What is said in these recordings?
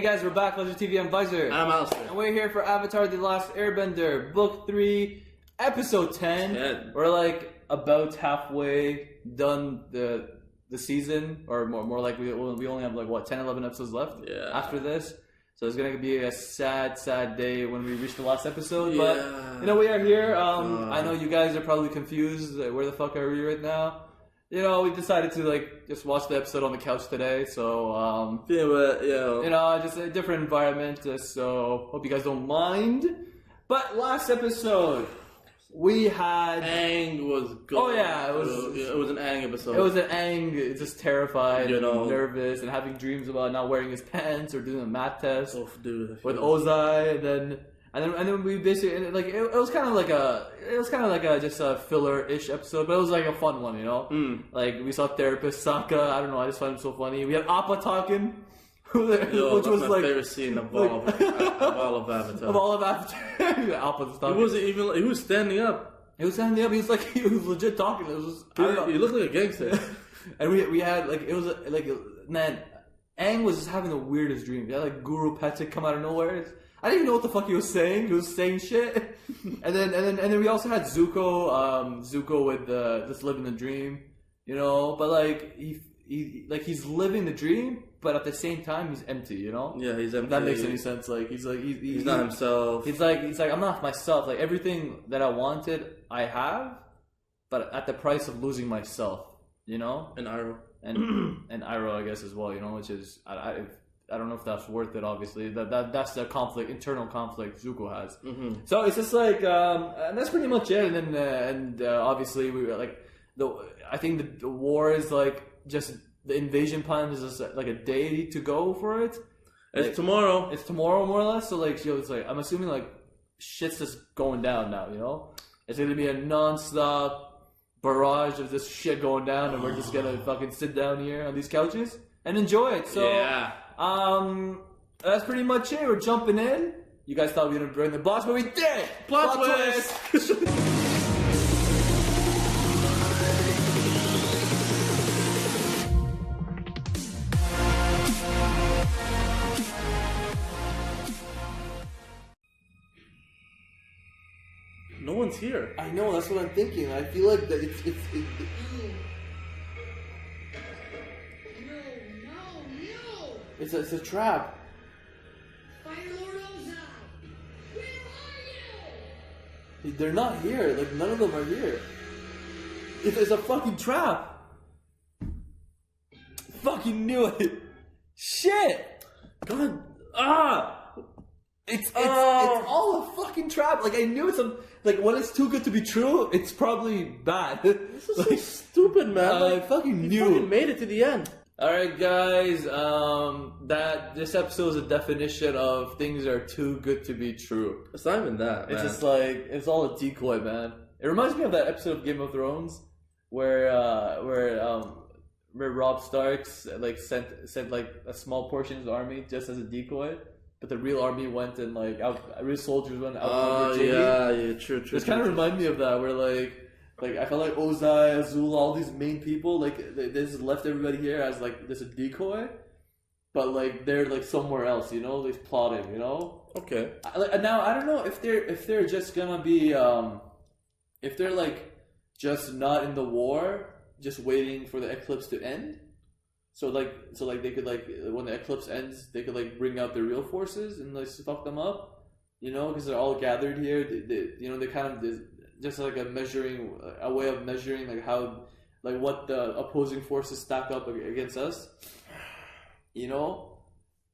Hey guys, we're back. Legend TV. I'm Visor. I'm Alistair. And we're here for Avatar: The Last Airbender, Book 3, Episode 10. We're like about halfway done the season, or more like we only have like what 10, 11 episodes left. Yeah. After this, so it's gonna be a sad day when we reach the last episode. But you know we are here. I know you guys are probably confused. Where the fuck are we right now? You know, we decided to like just watch the episode on the couch today, so you know, just a different environment. So hope you guys don't mind. But last episode we had Aang was good. Oh yeah, it was an Aang episode. It was an Aang, just terrified, you know, and nervous, and having dreams about not wearing his pants or doing a math test with was... Ozai, and then we basically like it was kind of like just a filler-ish episode, but it was like a fun one, you know. Like we saw therapist Sokka. I don't know. I just found him so funny. We had Appa talking, which was my like favorite scene of all of Avatar. Of all of Avatar, Appa's talking. He wasn't even. He was standing up. He was standing up. He was legit talking. It was just, I don't know. He looked like a gangster. And we had like it was like man, Aang was just having the weirdest dreams. He had like Guru Patrick come out of nowhere. I didn't even know what the fuck he was saying. He was saying shit, and then we also had Zuko with just living the dream, you know. But like he's living the dream, but at the same time he's empty, you know. Yeah, he's empty. If that makes any sense. Like he's not himself. He's like I'm not myself. Like everything that I wanted, I have, but at the price of losing myself, you know. And Iroh. And Iroh, I guess, as well, you know, which is I don't know if that's worth it. Obviously, that's the conflict, internal conflict Zuko has. Mm-hmm. So it's just like, and that's pretty much it. And then, obviously, we like I think the war is like just the invasion plan is just like a day to go for it. It's like, tomorrow. It's tomorrow, more or less. So like, it's like I'm assuming like shit's just going down now. You know, it's gonna be a non-stop barrage of this shit going down, and we're just gonna fucking sit down here on these couches and enjoy it. So yeah. That's pretty much it. We're jumping in. You guys thought we were gonna bring the boss, but we did! Plot twist! No one's here. I know, that's what I'm thinking. I feel like that it's It's a trap. Fire Lord Ozai, where are you? They're not here. Like none of them are here. It's a fucking trap. Fucking knew it. Shit. God. It's all a fucking trap. Like I knew it's like when it's too good to be true, it's probably bad. This is like, so stupid, man. I fucking knew. You fucking made it to the end. Alright guys, that this episode is a definition of things are too good to be true. It's not even that, man. It's just like, it's all a decoy, man. It reminds me of that episode of Game of Thrones where Robb Starks like sent like a small portion of his army just as a decoy, but the real army went and like real soldiers went out. Oh yeah, true. This kind of reminded me of that, where like I felt like Ozai, Azula, all these main people, like they just left everybody here as like this a decoy, but like they're like somewhere else, you know, they're plotting, you know. Okay. Now I don't know if they're just gonna be if they're like just not in the war, just waiting for the eclipse to end. So they could like when the eclipse ends, they could like bring out their real forces and like fuck them up, you know, because they're all gathered here. They kind of. Just like a way of measuring like how, like what the opposing forces stack up against us, you know.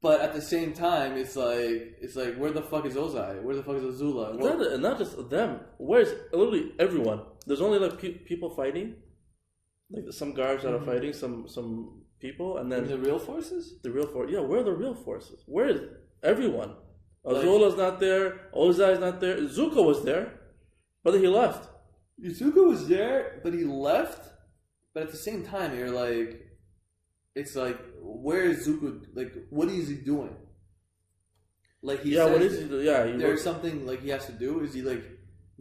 But at the same time, it's like where the fuck is Ozai? Where the fuck is Azula? Not just them. Where's literally everyone? There's only like people fighting, like some guards that are fighting some people, and then the real forces. The real force. Yeah, where are the real forces? Where is everyone? Azula's not there. Ozai's not there. Zuko was there. But then he left. Zuko was there, but he left. But at the same time, you're like, it's like, where is Zuko? Like, what is he doing? Like what is he doing? Yeah, there's something like he has to do. Is he like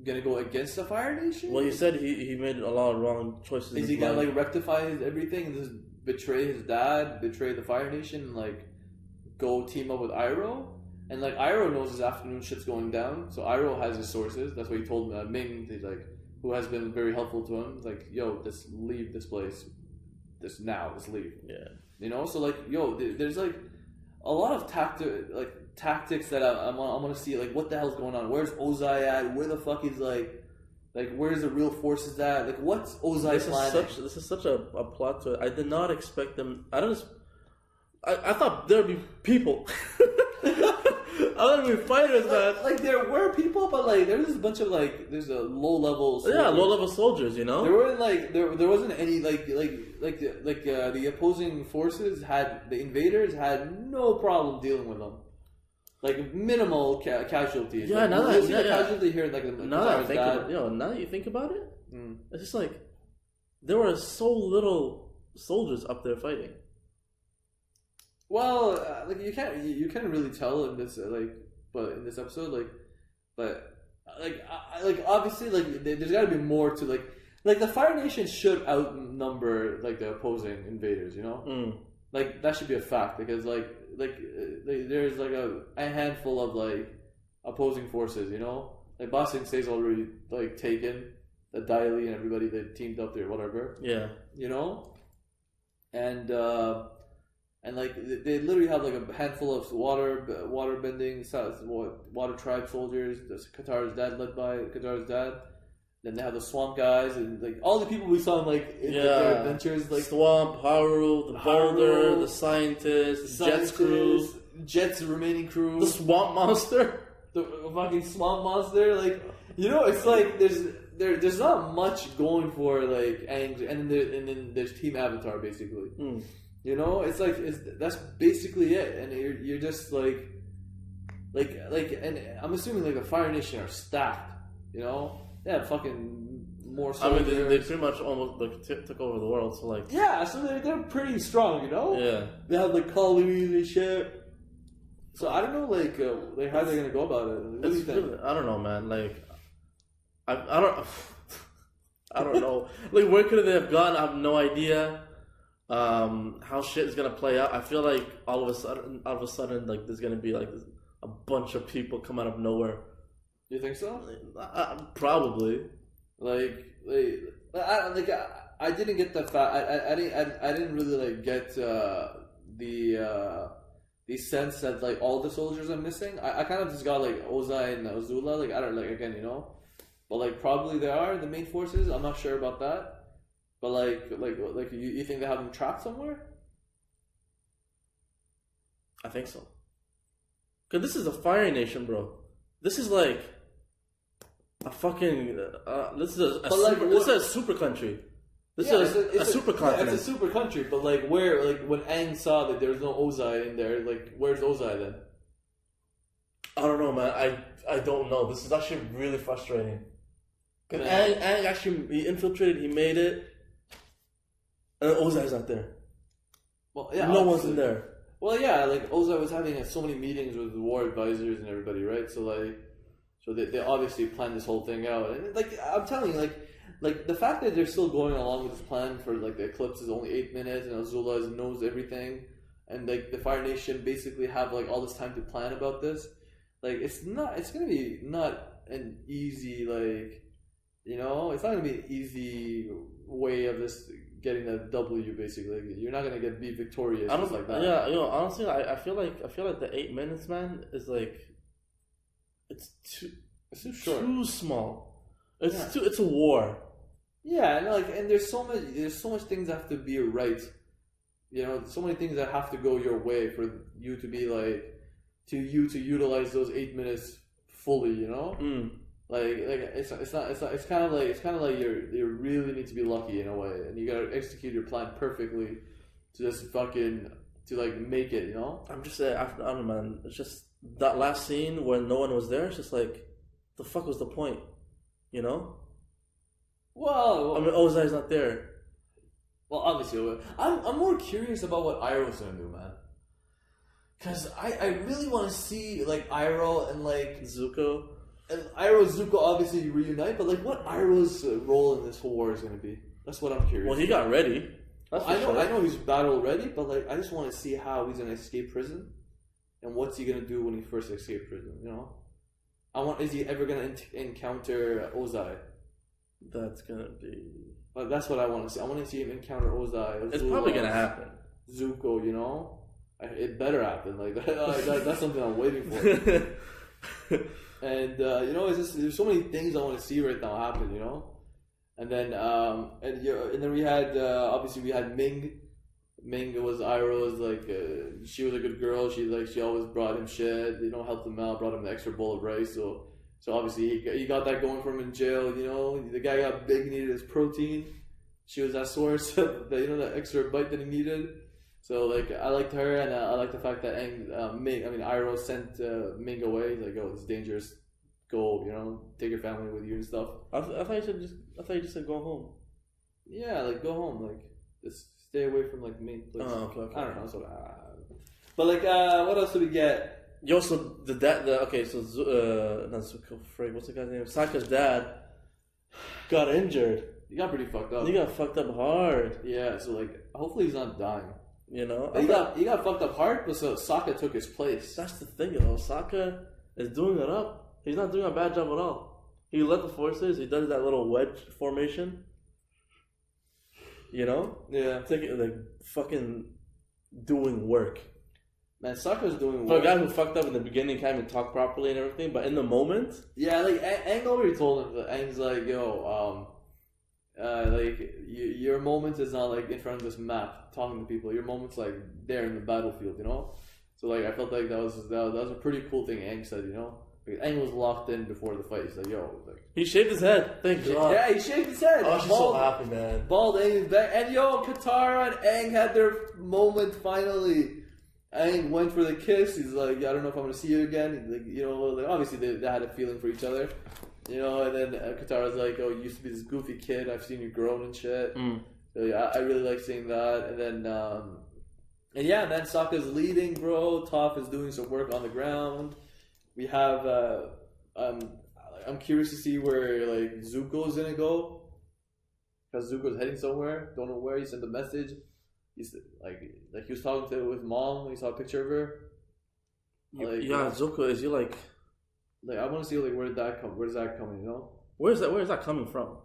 gonna go against the Fire Nation? Well, he said he made a lot of wrong choices. Is he gonna like rectify everything and just betray his dad, betray the Fire Nation, and like go team up with Iroh, and like Iroh knows his afternoon shit's going down, so Iroh has his sources. That's what he told Ming. He's like, who has been very helpful to him. Like, yo, just leave this place, just leave. Yeah. You know, so like, yo, there's like a lot of tactics that I want to see. Like, what the hell's going on? Where's Ozai at? Where the fuck is like where's the real forces at? Like, what's Ozai planning? This is such a plot to it. I did not expect them. I thought there'd be people. I thought there'd be fighters, man. Like there were people, but like there was a bunch of there's a low level. Yeah, low level soldiers. You know, there weren't there wasn't any the opposing forces the invaders had no problem dealing with them. Like minimal casualties. Yeah, now that casualty here, now that you think about it, it's just like there were so little soldiers up there fighting. Well, you can't really tell in this but in this episode obviously there's got to be more to the Fire Nation should outnumber the opposing invaders, you know. Like that should be a fact because there's a handful of opposing forces, you know. Like Ba Sing Se's already taken the Dai Li and everybody that teamed up there, whatever. Yeah. You know, and they literally have a handful of water bending water tribe soldiers. That's Katara's dad, led by Katara's dad. Then they have the swamp guys and all the people we saw in their adventures, Swamp, Haru, the Boulder, the scientists, Jet's crew, Jet's remaining crew, the swamp monster, the fucking swamp monster. You know, it's there's not much going for Aang, and then there's Team Avatar basically. You know, that's basically it, and you're just and I'm assuming the Fire Nation are stacked. You know. They have fucking more soldiers. I mean, they pretty much almost took over the world, so yeah, so they're pretty strong, you know? Yeah. They have colonies and shit. So I don't know how they're gonna go about it. What do you think? I don't know, man. I don't know. Where could they have gone? I have no idea. How shit is gonna play out. I feel like all of a sudden there's gonna be a bunch of people come out of nowhere. You think so? Probably. I didn't get the fact. I didn't really get the sense that all the soldiers are missing. I kind of just got Ozai and Azula. I don't again, you know, but probably they are the main forces. I'm not sure about that. But you think they have them trapped somewhere? I think so. Cause this is a Fire Nation, bro. This is a fucking. This is a super country. This is a super continent. Yeah, it's a super country, but where when Aang saw that there's no Ozai in there, where's Ozai then? I don't know, man. I don't know. This is actually really frustrating. Cause Aang actually he infiltrated. He made it, and Ozai's not there. Well, yeah, no one's in there. Well, yeah, Ozai was having so many meetings with the war advisors and everybody, right? So they obviously planned this whole thing out, and I'm telling you, the fact that they're still going along with this plan for the eclipse is only 8 minutes, and Azula knows everything, and the Fire Nation basically have all this time to plan about this. It's gonna be not an easy you know, it's not gonna be an easy way of this getting a W. Basically, you're not gonna be victorious just like that. Yeah, you know, honestly, I feel like the 8 minutes, man, is it's too short, too small. It's a war. Yeah, and there's so much things that have to be right. You know, so many things that have to go your way for you to be to utilize those 8 minutes fully. You know, it's kind of like you really need to be lucky in a way, and you gotta execute your plan perfectly to just fucking make it. You know, I'm just saying, I don't know, man. It's just that last scene where no one was there. It's just the fuck was the point? You know? Well, I mean, Ozai's not there. Well, obviously, I'm more curious about what Iroh's gonna do, man. Cause I really want to see Iroh and Zuko. And Iroh Zuko obviously reunite, but what Iroh's role in this whole war is gonna be? That's what I'm curious. Well, he got ready. I know he's battle ready, but I just want to see how he's gonna escape prison. and what's he gonna do when he first escapes prison? You know, is he ever gonna encounter Ozai? That's gonna be. But that's what I want to see. I want to see him encounter Ozai. It's probably gonna happen. Zuko, you know, it better happen. Like that's something I'm waiting for. And you know, it's just there's so many things I want to see right now happen. You know, and then we had obviously we had Ming. Ming was Iroh's like she was a good girl. She always brought him shit. You know, helped him out, brought him an extra bowl of rice. So obviously he got that going for him in jail. You know, the guy got big, needed his protein. She was that source of that extra bite that he needed. So like I liked her, and I like the fact that Iroh sent Ming away. He's like, "Oh, it's dangerous. Go, you know, take your family with you and stuff." I thought you just said go home. Yeah, like go home, like just stay away from like the main place. Oh, okay. I don't know. But like, what else did we get? Yo, so not Zuko, what's the guy's name? Sokka's dad got injured. He got pretty fucked up. He got fucked up hard. Yeah, so like, hopefully he's not dying. You know, he got fucked up hard, but so Sokka took his place. That's the thing, you know. Sokka is doing it up. He's not doing a bad job at all. He led the forces. He does that little wedge formation. You know, yeah, like fucking doing work. Man, Sokka's doing for work. a guy who fucked up in the beginning, can't even talk properly and everything. But in the moment, yeah, like Aang already told him. Aang's like, yo, like your moment is not like in front of this map talking to people. Your moment's like there in the battlefield, you know. So like I felt like that was a pretty cool thing Aang said, you know. Like, Aang was locked in before the fight. He's like, yo, like he shaved his head. Thank God. Yeah, he shaved his head. Oh, she's so happy, man. Bald Aang is back, and yo, Katara and Aang had their moment finally. Aang went for the kiss. He's like, I don't know if I'm gonna see you again. He's like, you know, like, obviously they had a feeling for each other. You know, and then Katara's like, "Oh, you used to be this goofy kid. I've seen you grown and shit." So, yeah, I really like seeing that. And then, and then Sokka's leading, bro. Toph is doing some work on the ground. We have, I'm curious to see where like Zuko's gonna go, because Zuko's heading somewhere. Don't know where. He sent a message. He's like he was talking to with mom when he saw a picture of her. Like, yeah, Zuko, is he like? Like I want to see like where's that coming? You know, where's that coming from?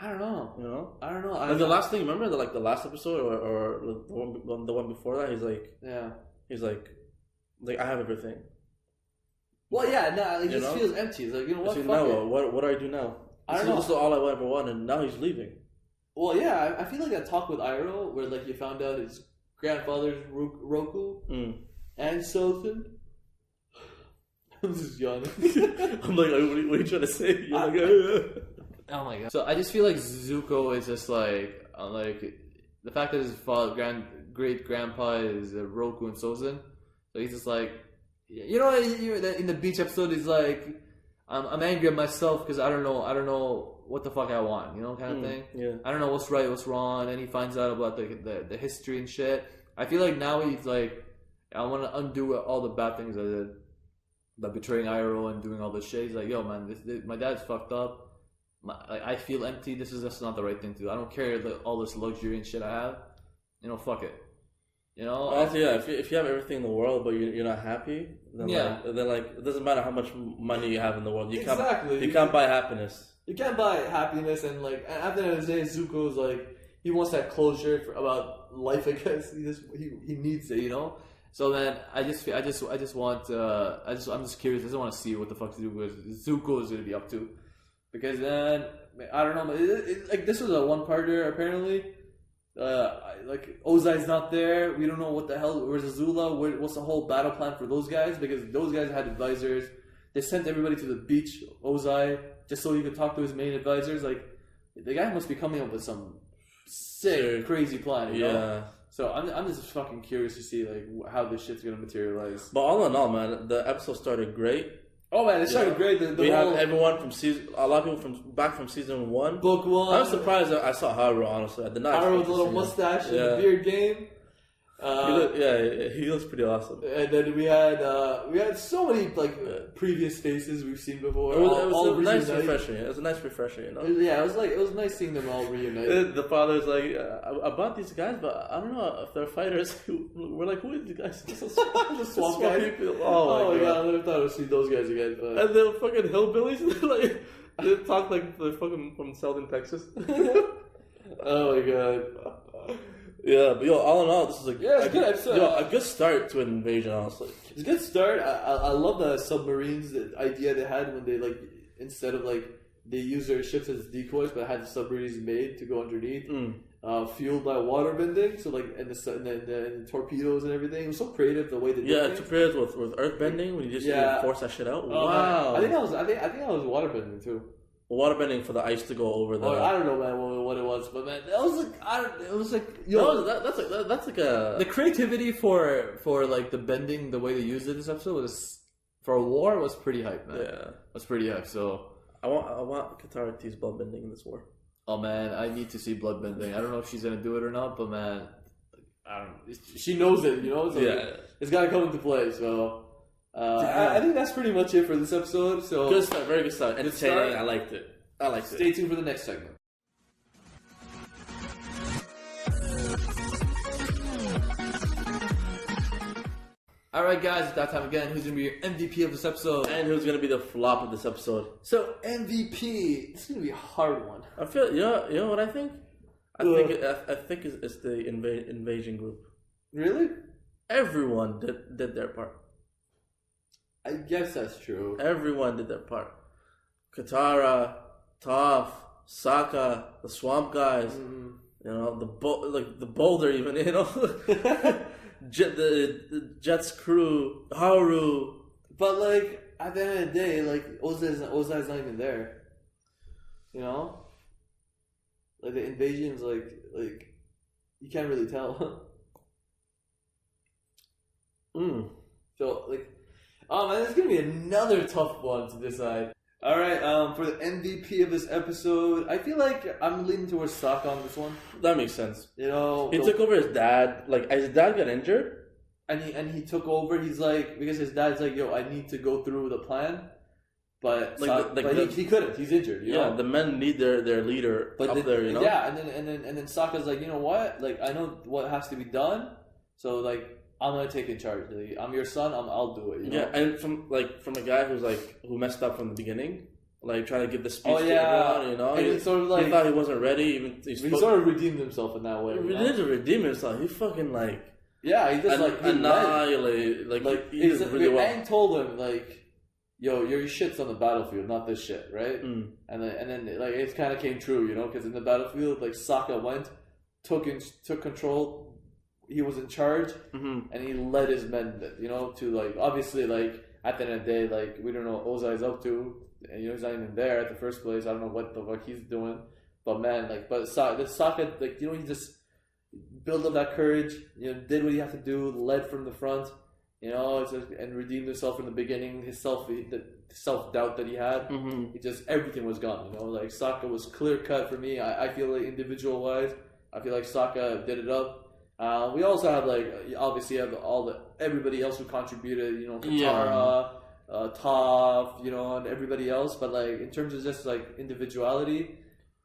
I don't know. You know, I don't know. Like the last thing, remember the last episode or the one before that? He's like I have everything. Well, yeah, no, it just feels empty. It's like, you know what? What do I do now? I don't know. This is all I ever wanted, and now he's leaving. Well, yeah, I feel like that talk with Iroh, where like you found out his grandfather's Roku and Sothan. I'm just yawning. I'm like, what are you trying to say? You're like, oh my god. So I just feel like Zuko is just like the fact that his great grandpa is Roku and Sozin. So he's just like, you know, in the beach episode, he's like, I'm angry at myself because I don't know what the fuck I want, you know, kind of thing. Yeah. I don't know what's right, what's wrong, and he finds out about the history and shit. I feel like now he's like, I want to undo all the bad things I did. By betraying Iroh and doing all this shit. He's like, yo, man, my dad's fucked up. I feel empty. This is just not the right thing to do. I don't care all this luxury and shit I have. You know, fuck it. You know? Also, yeah, if you have everything in the world but you're not happy, then it doesn't matter how much money you have in the world. You can't buy happiness. You can't buy happiness, and like at the end of the day, Zuko's like he wants that closure about life. I guess he needs it, you know. So then I'm just curious. I just want to see what the fuck Zuko is going to be up to, because then I don't know. Like this was a one-parter apparently. Like Ozai's not there. We don't know what the hell. Where's Azula? What's the whole battle plan for those guys? Because those guys had advisors. They sent everybody to the beach. Ozai just so he could talk to his main advisors. Like the guy must be coming up with some sick, crazy plan. You know? So I'm just fucking curious to see like how this shit's gonna materialize. But all in all, man, the episode started great. Oh man, it started great. We have everyone from a lot of people from season 1, book 1. I was surprised that I saw Haru. Honestly, I did not. Haru's little mustache and beard game. He looks pretty awesome. And then we had so many previous faces we've seen before. It was a nice refresher. It was a nice refresher, you know. Yeah, it was nice seeing them all reunited. The father's like, I bought these guys, but I don't know if they're fighters. We're like, who are these guys? The swamp guys. Oh my god! I never thought I'd see those guys again. But... And the fucking hillbillies, like they talk like they're fucking from Southern Texas. Oh my god. Yeah, but all in all, this is a good episode. A good start to an invasion, honestly. It's a good start. I love the submarines, the idea they had when they instead of they use their ships as decoys, but had the submarines made to go underneath, fueled by water bending. So and the torpedoes and everything. It was so creative the way they did it. things. Too creative with earth bending when you just force that shit out. Oh, wow. Man. I think that was water bending too. Waterbending for the ice to go over the. I don't know, man, what it was, but man, that was that's like a the creativity for the bending, the way they used it this episode was for a war was pretty hype, man. Yeah, was pretty hype. So I want Katara to use blood bending in this war. Oh man, I need to see blood bending. I don't know if she's gonna do it or not, but man, I don't know. She knows it, you know. So it's gotta come into play. So. I think that's pretty much it for this episode. So good start, very good start. Entertaining. I liked it. Stay tuned for the next segment. Alright guys, it's that time again. Who's going to be your MVP of this episode? And who's going to be the flop of this episode? So, MVP, it's going to be a hard one. I feel, you know what I think? I think it's the invasion group. Really? Everyone did their part. I guess that's true. Everyone did their part. Katara, Toph, Sokka, the Swamp guys, you know, the Boulder even, you know, the Jet's crew, Haru. But at the end of the day, Ozai's not even there. You know, the invasion's you can't really tell. So oh man, it's gonna be another tough one to decide. All right, for the MVP of this episode, I feel like I'm leaning towards Sokka on this one. That makes sense. You know, he took over his dad. His dad got injured, and he took over. He's because his dad's yo, I need to go through the plan, but he couldn't. He's injured. You know? The men need their leader there. You know. Yeah, and then Sokka's you know what? I know what has to be done. So I'm gonna take in charge. I'm your son. I'll do it. You know? Yeah, and from a guy who messed up from the beginning, trying to give the speech to everyone. You know, and he sort of he thought he wasn't ready. He sort of redeemed himself in that way. He didn't redeem himself. He fucking he just annihilated. He did really well. And told him yo, your shit's on the battlefield, not this shit, right? And then it kind of came true, you know, because in the battlefield, Sokka went, took control. He was in charge, and he led his men, you know, to obviously at the end of the day, we don't know what Ozai's up to, and you know he's not even there at the first place. I don't know what the fuck he's doing, but man, Sokka, you know, he just built up that courage, you know, did what he had to do, led from the front, you know, and redeemed himself in the beginning. The self doubt that he had, everything was gone. You know, Sokka was clear cut for me. I feel individual wise, I feel Sokka did it up. We also have obviously have everybody else who contributed, you know, Katara, Toph, you know, and everybody else. But in terms of just individuality,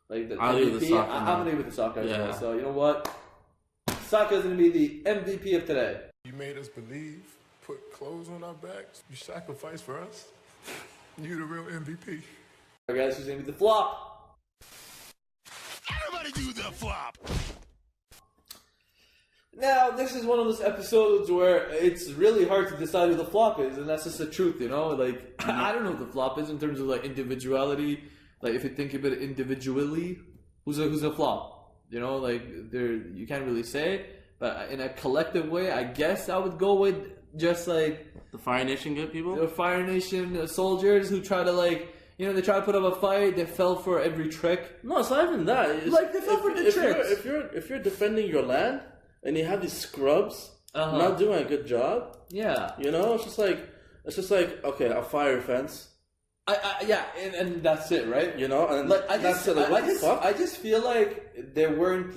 the MVP, I'm gonna leave with the Sokka as well. So you know what, Sokka is gonna be the MVP of today. You made us believe, put clothes on our backs, you sacrificed for us. You the real MVP. Alright guys, who's gonna be the flop? Everybody do the flop. Now, this is one of those episodes where it's really hard to decide who the flop is, and that's just the truth, you know? I don't know what the flop is in terms of, individuality. If you think of it individually, who's a flop? You know, you can't really say. But in a collective way, I guess I would go with just, the Fire Nation good people? The Fire Nation soldiers who try to, you know, they try to put up a fight. They fell for every trick. No, it's not even that. They fell for the tricks. If you're defending your land, and you have these scrubs not doing a good job. Yeah. You know, it's just like okay, a fire fence. And that's it, right? You know, and I just feel they weren't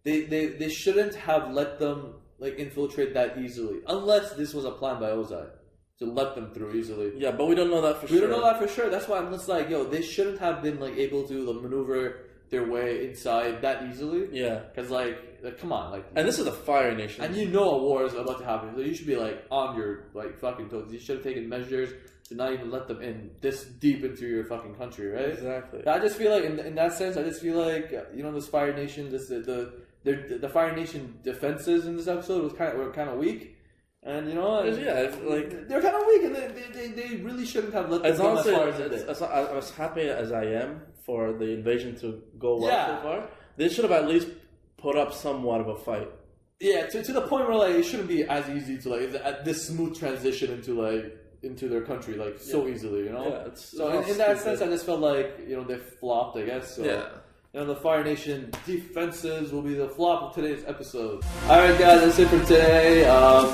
they shouldn't have let them like infiltrate that easily, unless this was a plan by Ozai to let them through easily. Yeah, but we don't know that for sure. We don't know that for sure. That's why I'm just like, yo, they shouldn't have been like able to maneuver their way inside that easily. Yeah, because like, come on, like. And this is a Fire Nation, and you know a war is about to happen, so you should be like on your like fucking toes. You should have taken measures to not even let them in this deep into your fucking country, right? Exactly. I just feel like in that sense, I just feel like this Fire Nation, the Fire Nation defenses in this episode were kind of weak. And like they're kind of weak, and they really shouldn't have let them go as far as they did. As happy as I am for the invasion to go well so far, they should have at least put up somewhat of a fight. Yeah, to the point where like it shouldn't be as easy to like this smooth transition into their country so easily, Yeah, so in that sense, I just felt like they flopped, I guess. So. Yeah. The Fire Nation defenses will be the flop of today's episode. Alright guys, that's it for today.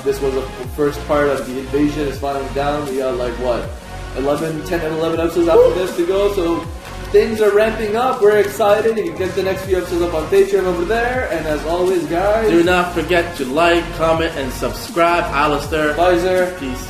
This was the first part of the invasion. It's finally down. We got 10 and 11 episodes after this to go. So things are ramping up. We're excited. You can get the next few episodes up on Patreon over there. And as always guys, do not forget to like, comment, and subscribe. Alistair. Pfizer. Peace.